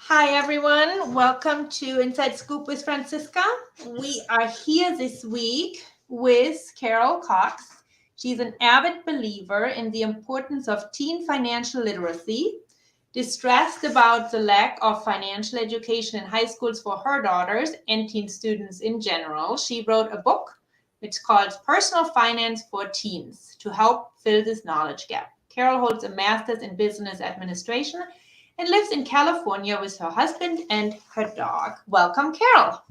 Hi, everyone. Welcome to Inside Scoop with Francisca. We are here this week with Carol Cox. She's an avid believer in the importance of teen financial literacy, distressed about the lack of financial education in high schools for her daughters and teen students in general. She wrote a book which called Personal Finance for Teens to help fill this knowledge gap. Carol holds a master's in business administration and lives in California with her husband and her dog. Welcome, Carol.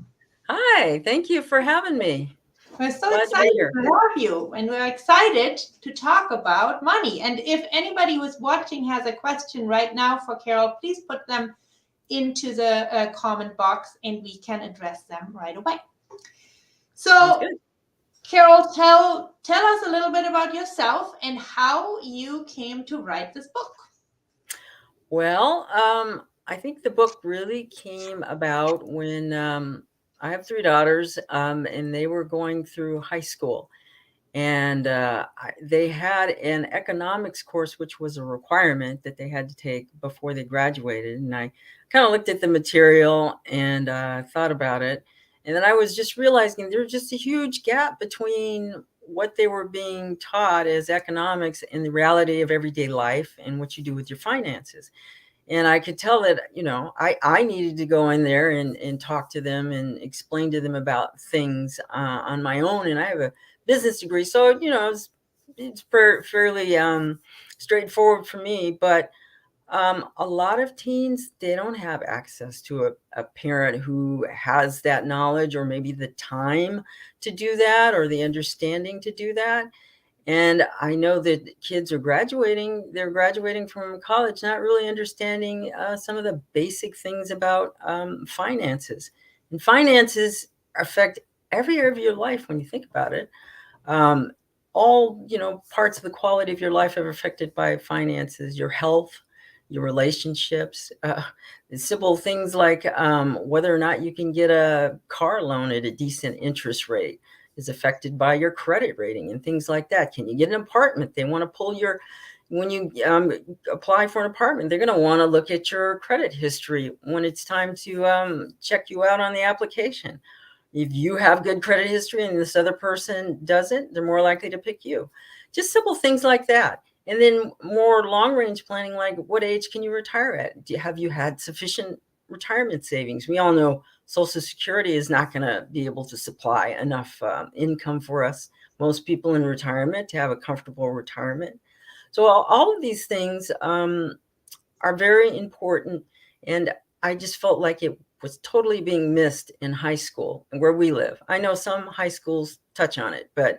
Hi, thank you for having me. We're so Glad to be excited here. to have you, and we're excited to talk about money. And if anybody who's watching has a question right now for Carol, please put them into the comment box and we can address them right away. Sounds So, good. Carol, tell us a little bit about yourself and how you came to write this book. Well, I think the book really came about when I have three daughters, and they were going through high school, and they had an economics course, which was a requirement that they had to take before they graduated. And I kind of looked at the material and thought about it, and then I was just realizing there's just a huge gap between what they were being taught as economics and the reality of everyday life and what you do with your finances. And I could tell that, I needed to go in there and talk to them and explain to them about things on my own. And I have a business degree, so it's fairly straightforward for me. But a lot of teens, they don't have access to a parent who has that knowledge, or maybe the time to do that, or the understanding to do that. And I know that kids are graduating, they're graduating from college, not really understanding some of the basic things about finances. And finances affect every area of your life when you think about it. Um, all, parts of the quality of your life are affected by finances, your health, your relationships, simple things like whether or not you can get a car loan at a decent interest rate is affected by your credit rating and things like that. Can you get an apartment? They want to pull your, when you apply for an apartment, they're going to want to look at your credit history when it's time to check you out on the application. If you have good credit history and this other person doesn't, they're more likely to pick you. Just simple things like that. And then more long range planning, like what age can you retire at? Have you had sufficient retirement savings? We all know Social Security is not going to be able to supply enough income for us, most people in retirement, to have a comfortable retirement. So all of these things are very important. And I just felt like it was totally being missed in high school and where we live. I know some high schools touch on it, but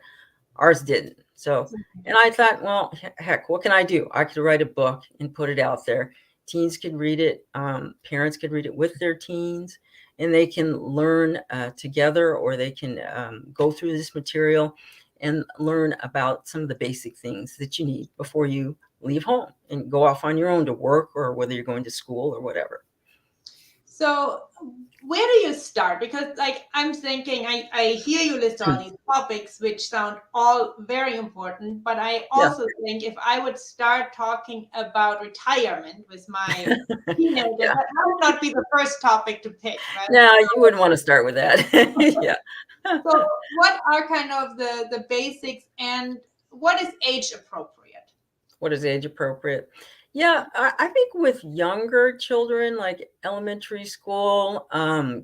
ours didn't. So, and I thought, well, heck, what can I do? I could write a book and put it out there. Teens could read it, parents could read it with their teens, and they can learn together, or they can go through this material and learn about some of the basic things that you need before you leave home and go off on your own to work, or whether you're going to school or whatever. So, where do you start? Because, like, I'm thinking, I hear you list all these topics, which sound all very important, but I Yeah. also think if I would start talking about retirement with my teenager, Yeah. that would not be the first topic to pick, right? No, you wouldn't want to start with that. Yeah. So, what are kind of the basics and what is age appropriate? What is age appropriate? Yeah, I think with younger children, like elementary school,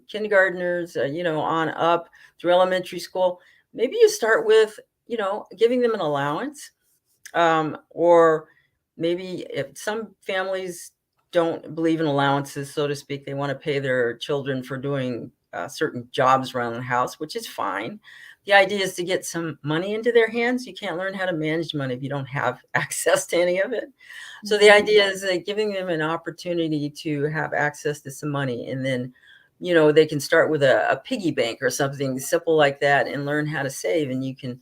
kindergartners, on up through elementary school, maybe you start with, giving them an allowance, or maybe if some families don't believe in allowances, so to speak, they want to pay their children for doing certain jobs around the house, which is fine. The idea is to get some money into their hands. You can't learn how to manage money if you don't have access to any of it. So the idea is that giving them an opportunity to have access to some money, and then, they can start with a piggy bank or something simple like that and learn how to save. And you can,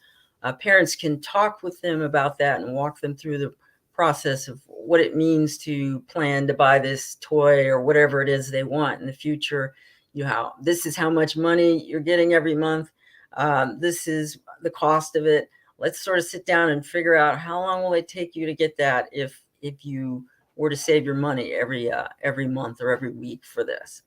parents can talk with them about that and walk them through the process of what it means to plan to buy this toy or whatever it is they want in the future. This is how much money you're getting every month. This is the cost of it. Let's sort of sit down and figure out how long will it take you to get that if you or to save your money every month or every week for this.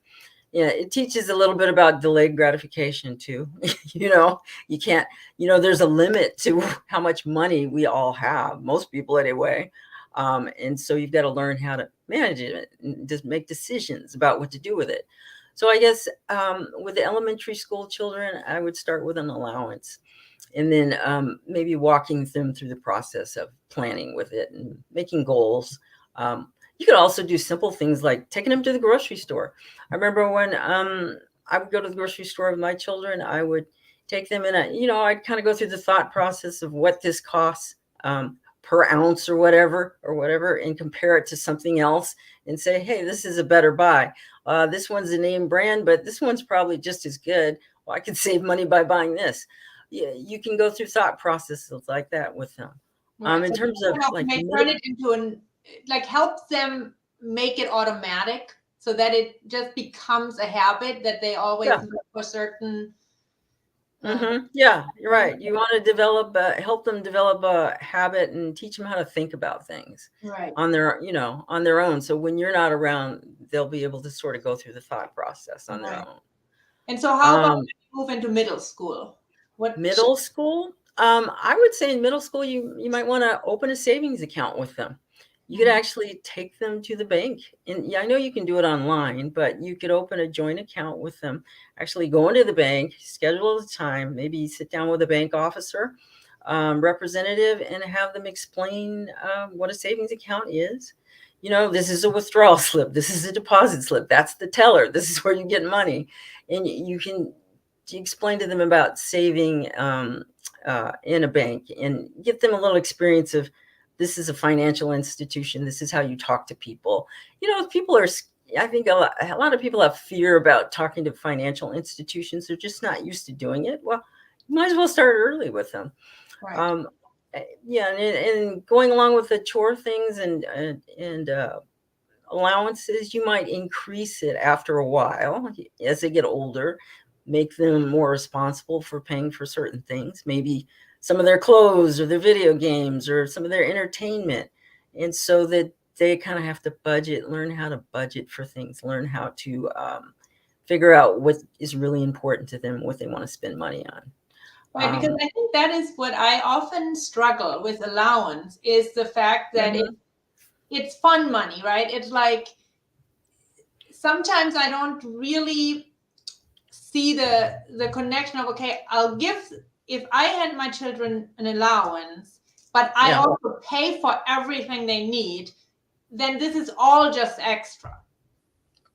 Yeah, it teaches a little bit about delayed gratification too. you know, you can't, there's a limit to how much money we all have, most people anyway. And so you've got to learn how to manage it and just make decisions about what to do with it. So I guess with the elementary school children, I would start with an allowance, and then maybe walking them through the process of planning with it and making goals. Um, you could also do simple things like taking them to the grocery store. I remember when I would go to the grocery store with my children, I would take them in I'd kind of go through the thought process of what this costs per ounce or whatever, and compare it to something else and say, hey, this is a better buy. This one's a name brand, but this one's probably just as good. Well, I could save money by buying this. Yeah, you can go through thought processes like that with them. Right. In So terms of like may turn it into like help them make it automatic so that it just becomes a habit that they always yeah, look for certain. yeah, you're right. You want to help them develop a habit and teach them how to think about things Right. on their own. So when you're not around, they'll be able to sort of go through the thought process on their Right. own. And so how about Um, move into middle school? What? Middle school, I would say in middle school, you might want to open a savings account with them. You could actually take them to the bank, and yeah, I know you can do it online, but you could open a joint account with them. Actually, go into the bank, schedule a time, maybe sit down with a bank officer, representative, and have them explain what a savings account is. This is a withdrawal slip. This is a deposit slip. That's the teller. This is where you get money, and you can explain to them about saving in a bank and get them a little experience of this is a financial institution. This is how you talk to people. People are, I think a lot of people have fear about talking to financial institutions. They're just not used to doing it. Well, you might as well start early with them. Right. Um, yeah, and going along with the chore things and allowances, you might increase it after a while as they get older, make them more responsible for paying for certain things, maybe some of their clothes or their video games or some of their entertainment. And so that they kind of have to learn how to budget for things, learn how to figure out what is really important to them, what they want to spend money on. Right, because I think that is what I often struggle with allowance is the fact that it's fun money, right? It's like sometimes I don't really see the connection of, okay, I'll give, if I had my children an allowance, but I also pay for everything they need, then this is all just extra.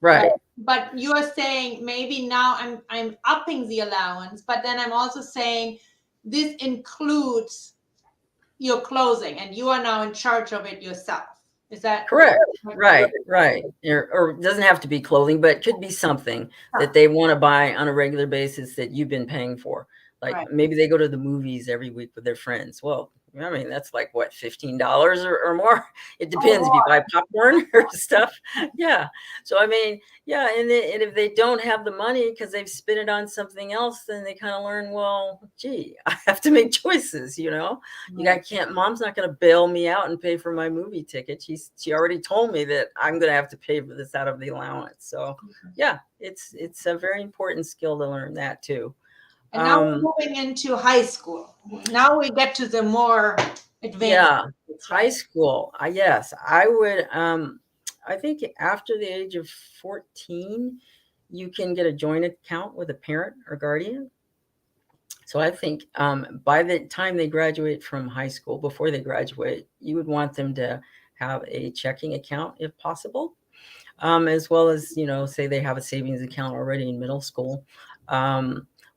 Right. But you are saying maybe now I'm upping the allowance, but then I'm also saying this includes your clothing and you are now in charge of it yourself. Is that correct? Right. Or it doesn't have to be clothing, but it could be something that they want to buy on a regular basis that you've been paying for. Like maybe they go to the movies every week with their friends. Well, I mean, that's like what, $15 or more. It depends if you buy popcorn or stuff. Yeah. So I mean, yeah, and if they don't have the money because they've spent it on something else, then they kind of learn, well, gee, I have to make choices. Mom's not going to bail me out and pay for my movie ticket. She already told me that I'm going to have to pay for this out of the allowance. So yeah, it's a very important skill to learn that too. And now we're moving into high school. Now we get to the more advanced. High school. Yes, I would. I think after the age of 14, you can get a joint account with a parent or guardian. So I think by the time they graduate from high school, before they graduate, you would want them to have a checking account if possible, as well as, say they have a savings account already in middle school.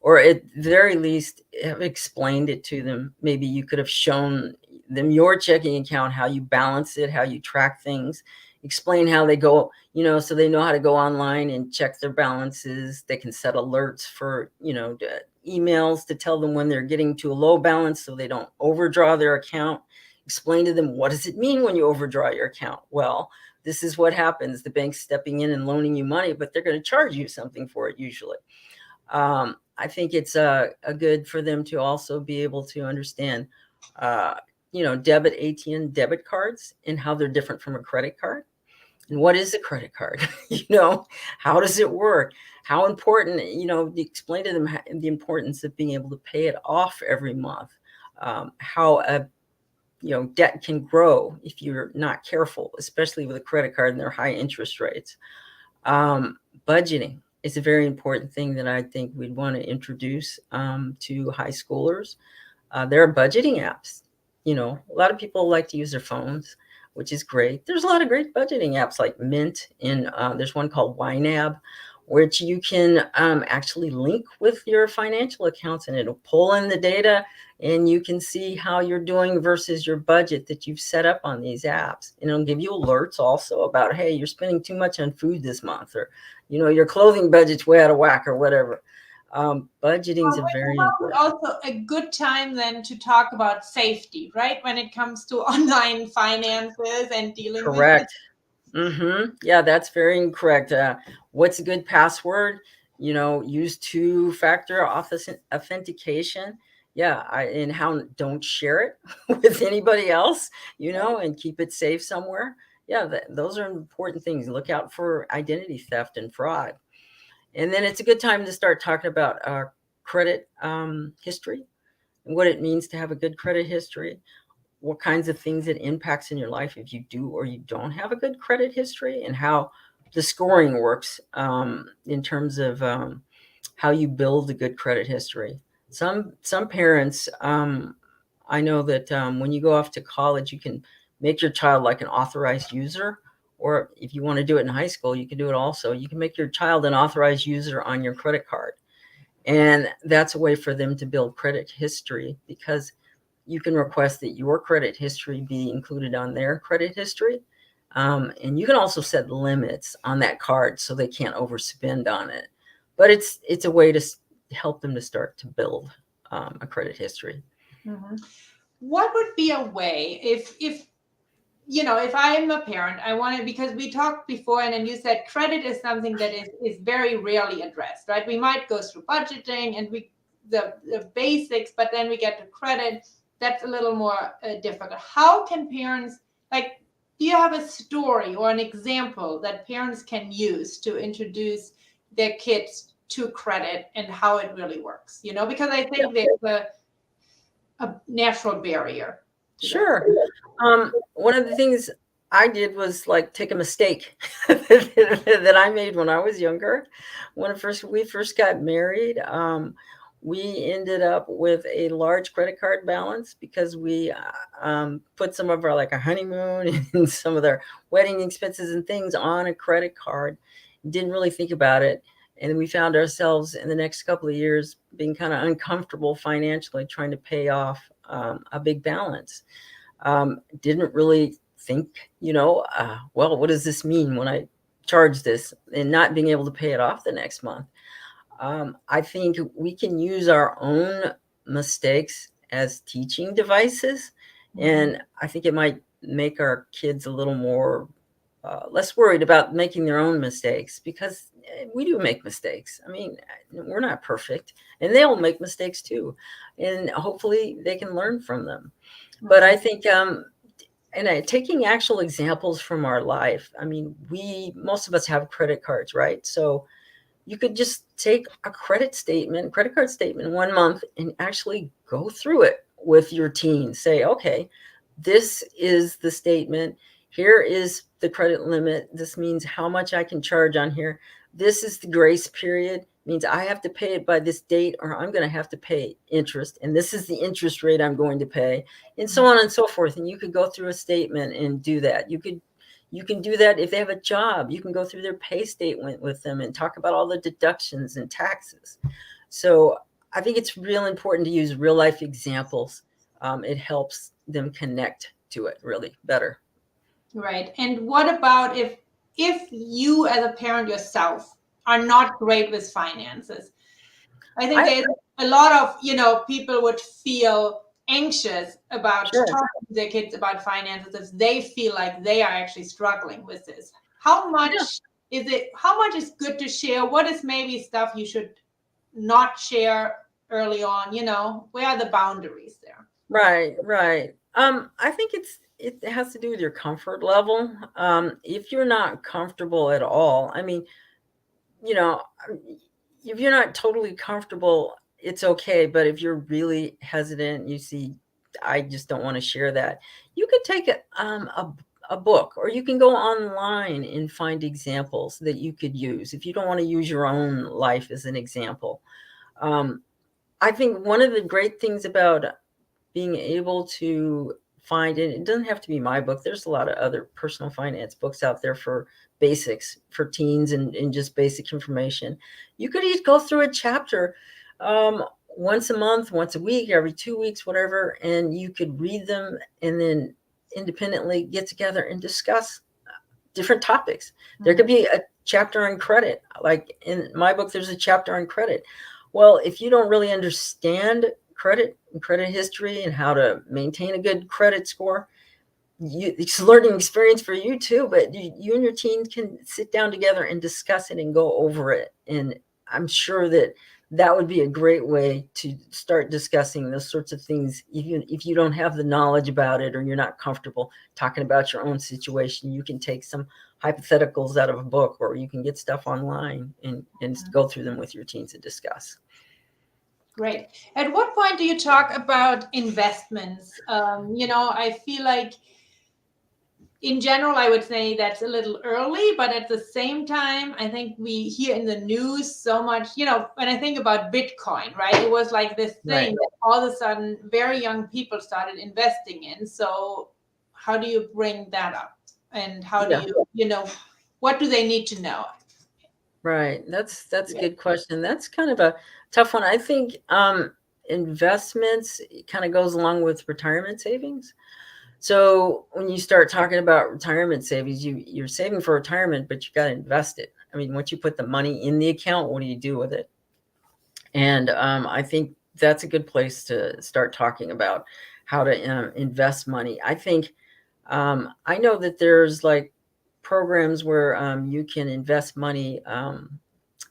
Or at the very least, have explained it to them. Maybe you could have shown them your checking account, how you balance it, how you track things, explain how they go, so they know how to go online and check their balances. They can set alerts for, emails to tell them when they're getting to a low balance so they don't overdraw their account. Explain to them, what does it mean when you overdraw your account? Well, this is what happens. The bank's stepping in and loaning you money, but they're going to charge you something for it usually. I think it's a good for them to also be able to understand debit ATM debit cards and how they're different from a credit card. And what is a credit card? How does it work? How important, explain to them the importance of being able to pay it off every month. How a debt can grow if you're not careful, especially with a credit card and their high interest rates. Um, Budgeting is a very important thing that I think we'd want to introduce to high schoolers. There are budgeting apps. A lot of people like to use their phones, which is great. There's a lot of great budgeting apps like Mint, and there's one called YNAB, which you can actually link with your financial accounts, and it'll pull in the data, and you can see how you're doing versus your budget that you've set up on these apps. And it'll give you alerts also about, hey, you're spending too much on food this month, or your clothing budget's way out of whack, or whatever. Budgeting is a very important. Also a good time then to talk about safety, right? When it comes to online finances and dealing with it. Correct. Yeah, that's very correct. What's a good password? Use two-factor authentication. Yeah, and how don't share it with anybody else, and keep it safe somewhere. Yeah, those are important things. Look out for identity theft and fraud. And then it's a good time to start talking about credit history and what it means to have a good credit history, what kinds of things it impacts in your life if you do or you don't have a good credit history, and how the scoring works in terms of how you build a good credit history. Some parents, I know that when you go off to college, you can make your child like an authorized user, or if you want to do it in high school, you can do it also. You can make your child an authorized user on your credit card, and that's a way for them to build credit history, because you can request that your credit history be included on their credit history. And you can also set limits on that card so they can't overspend on it. But it's a way to help them to start to build a credit history. Mm-hmm. What would be a way if if I am a parent, I want to, because we talked before and then you said credit is something that is very rarely addressed, right? We might go through budgeting and the basics, but then we get to credit. That's a little more difficult. How can parents, like, do you have a story or an example that parents can use to introduce their kids to credit and how it really works? Because I think there's a natural barrier. Sure. One of the things I did was like take a mistake that I made when I was younger. When we first got married, we ended up with a large credit card balance because we put some of our honeymoon and some of their wedding expenses and things on a credit card. Didn't really think about it. And we found ourselves in the next couple of years being kind of uncomfortable financially trying to pay off a big balance. Didn't really think, well, what does this mean when I charge this, and not being able to pay it off the next month? I think we can use our own mistakes as teaching devices. And I think it might make our kids a little more less worried about making their own mistakes, because we do make mistakes. I mean, we're not perfect, and they'll make mistakes too. And hopefully they can learn from them. But I think taking actual examples from our life, I mean, most of us have credit cards, right? So you could just take a credit card statement 1 month, and actually go through it with your teen. Say, okay, this is the statement. Here is the credit limit. This means how much I can charge on here. This is the grace period. Means I have to pay it by this date, or I'm going to have to pay interest. And this is the interest rate I'm going to pay, and so on and so forth. And you could go through a statement and do that. You can do that if they have a job. You can go through their pay statement with them and talk about all the deductions and taxes. So I think it's real important to use real life examples. It helps them connect to it really better. Right. And what about if you as a parent yourself are not great with finances? I think there's a lot of, people would feel anxious about Sure. talking to their kids about finances if they feel like they are actually struggling with this. How much is good to share? What is maybe stuff you should not share early on? Where are the boundaries there? Right. I think it has to do with your comfort level. If you're not comfortable at all, I mean, you know, if you're not totally comfortable, it's okay. But if you're really hesitant, you see, I just don't want to share that. You could take a book, or you can go online and find examples that you could use if you don't want to use your own life as an example. Um, I think one of the great things about being able to find, and it doesn't have to be my book, there's a lot of other personal finance books out there for basics for teens, and just basic information. You could each go through a chapter um, once a month, once a week, every 2 weeks, whatever, and you could read them and then independently get together and discuss different topics. There could be a chapter on credit. Like in my book, there's a chapter on credit. Well, if you don't really understand credit and credit history and how to maintain a good credit score, it's a learning experience for you too. But you and your team can sit down together and discuss it and go over it. And I'm sure that that would be a great way to start discussing those sorts of things. If you don't have the knowledge about it, or you're not comfortable talking about your own situation, you can take some hypotheticals out of a book, or you can get stuff online and go through them with your teens and discuss. Great. At what point do you talk about investments? I feel like in general, I would say that's a little early, but at the same time, I think we hear in the news so much, when I think about Bitcoin, right? It was like this thing Right. that all of a sudden very young people started investing in. So how do you bring that up? And how do Yeah. what do they need to know? Right. That's a good question. That's kind of a tough one. I think investments kind of goes along with retirement savings. So when you start talking about retirement savings, you're saving for retirement, but you got to invest it. I mean, once you put the money in the account, what do you do with it? And I think that's a good place to start talking about how to invest money. I think I know that there's like programs where you can invest money.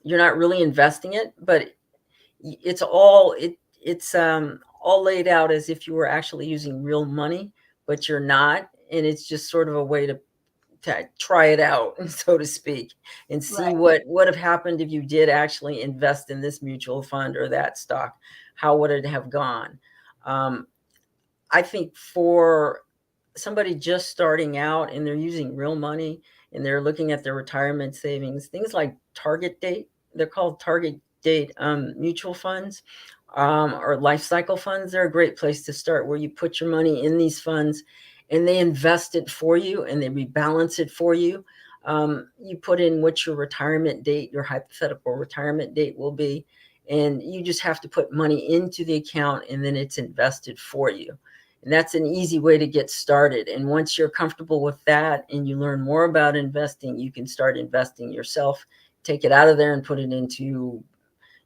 You're not really investing it, but it's all laid out as if you were actually using real money, but you're not, and it's just sort of a way to try it out, so to speak, and see Right. what would have happened if you did actually invest in this mutual fund or that stock. How would it have gone? um, I think for somebody just starting out and they're using real money and they're looking at their retirement savings, things like target date, they're called target date mutual funds, or life cycle funds. They're a great place to start, where you put your money in these funds and they invest it for you and they rebalance it for you. You put in what your retirement date, your hypothetical retirement date will be, and you just have to put money into the account and then it's invested for you. And that's an easy way to get started. And once you're comfortable with that and you learn more about investing, you can start investing yourself, take it out of there and put it into,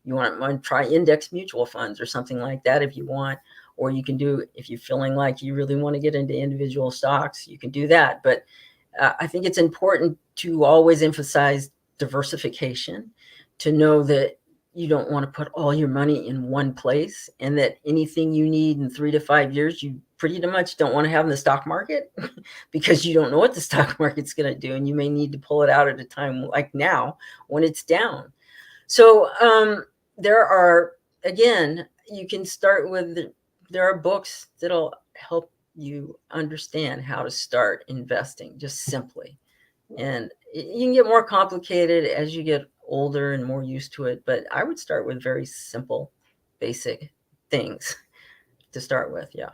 you want to try index mutual funds or something like that if you want. Or you can do, if you're feeling like you really want to get into individual stocks, you can do that. But I think it's important to always emphasize diversification, to know that you don't want to put all your money in one place, and that anything you need in 3 to 5 years, you pretty much don't want to have in the stock market because you don't know what the stock market's going to do. And you may need to pull it out at a time like now when it's down. So there are, again, you can start with, there are books that'll help you understand how to start investing just simply. And you can get more complicated as you get older and more used to it. But I would start with very simple, basic things to start with. Yeah.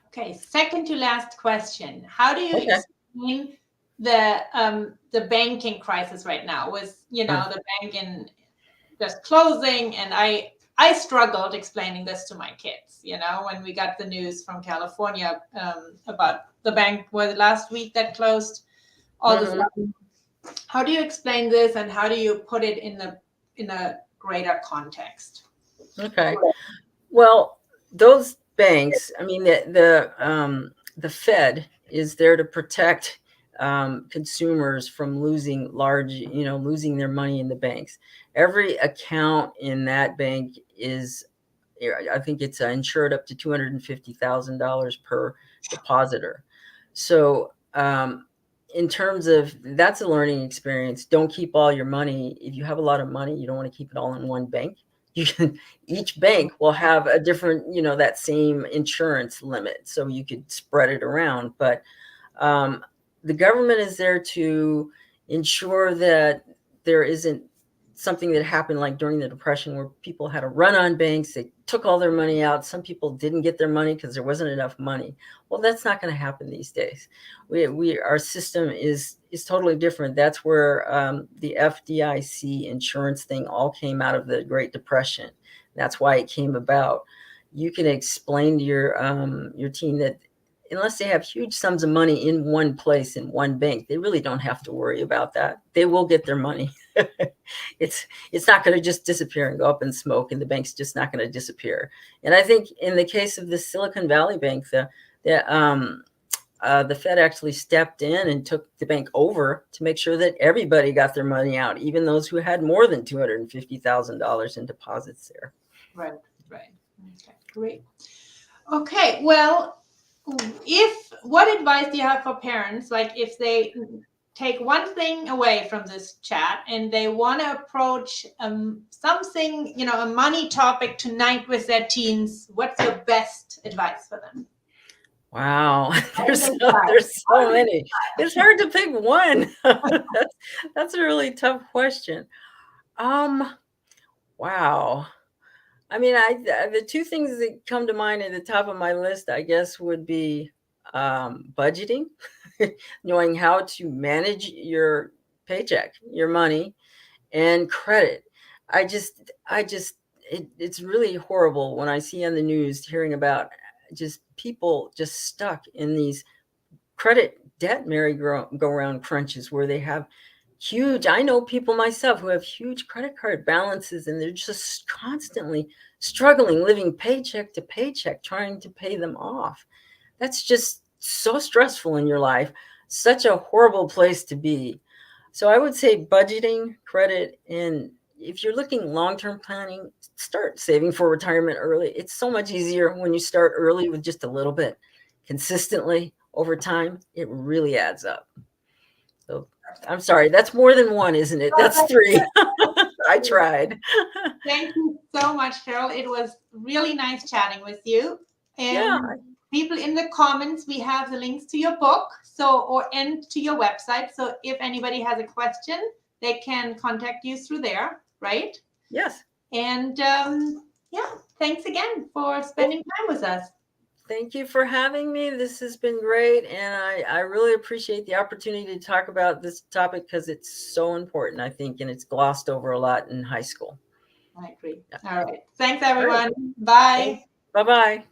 Okay, second to last question. How do you Okay. explain the banking crisis right now with, the bank in just closing, and I struggled explaining this to my kids, when we got the news from California about the bank was last week that closed all this. How do you explain this, and how do you put it in a greater context? Okay. Well, those banks, I mean, the Fed is there to protect consumers from losing losing their money in the banks. Every account in that bank is I think it's insured up to $250,000 per depositor. So in terms of, that's a learning experience. Don't keep all your money. If you have a lot of money, you don't want to keep it all in one bank. You can, each bank will have a different, that same insurance limit, so you could spread it around. But the government is there to ensure that there isn't something that happened like during the Depression, where people had a run on banks. They took all their money out. Some people didn't get their money because there wasn't enough money. Well, that's not going to happen these days. Our system is totally different. That's where the FDIC insurance thing all came out of the Great Depression. That's why it came about. You can explain to your team that unless they have huge sums of money in one place, in one bank, they really don't have to worry about that. They will get their money. it's not going to just disappear and go up in smoke, and the bank's just not going to disappear. And I think in the case of the Silicon Valley Bank, the Fed actually stepped in and took the bank over to make sure that everybody got their money out, even those who had more than $250,000 in deposits there. Right. Okay, great. Okay, well, what advice do you have for parents, like if they take one thing away from this chat and they want to approach something, a money topic tonight with their teens, what's your best advice for them? Wow, there's so many. It's hard to pick one. That's a really tough question. Wow. I mean, the two things that come to mind at the top of my list, I guess, would be budgeting, knowing how to manage your paycheck, your money, and credit. It's really horrible when I see on the news hearing about just people just stuck in these credit debt merry-go-round crunches where they have huge, I know people myself who have huge credit card balances, and they're just constantly struggling, living paycheck to paycheck, trying to pay them off. That's just so stressful in your life, such a horrible place to be. So I would say budgeting, credit, and if you're looking long-term planning, start saving for retirement early. It's so much easier when you start early with just a little bit. Consistently over time, it really adds up. So I'm sorry, that's more than one, isn't it? That's three. I tried. Thank you so much, Carol. It was really nice chatting with you. And people in the comments, we have the links to your book, and to your website. So if anybody has a question, they can contact you through there, right? Yes. And thanks again for spending time with us. Thank you for having me. This has been great. And I really appreciate the opportunity to talk about this topic because it's so important, I think, and it's glossed over a lot in high school. I agree. All right. Thanks, everyone. Bye. Bye-bye.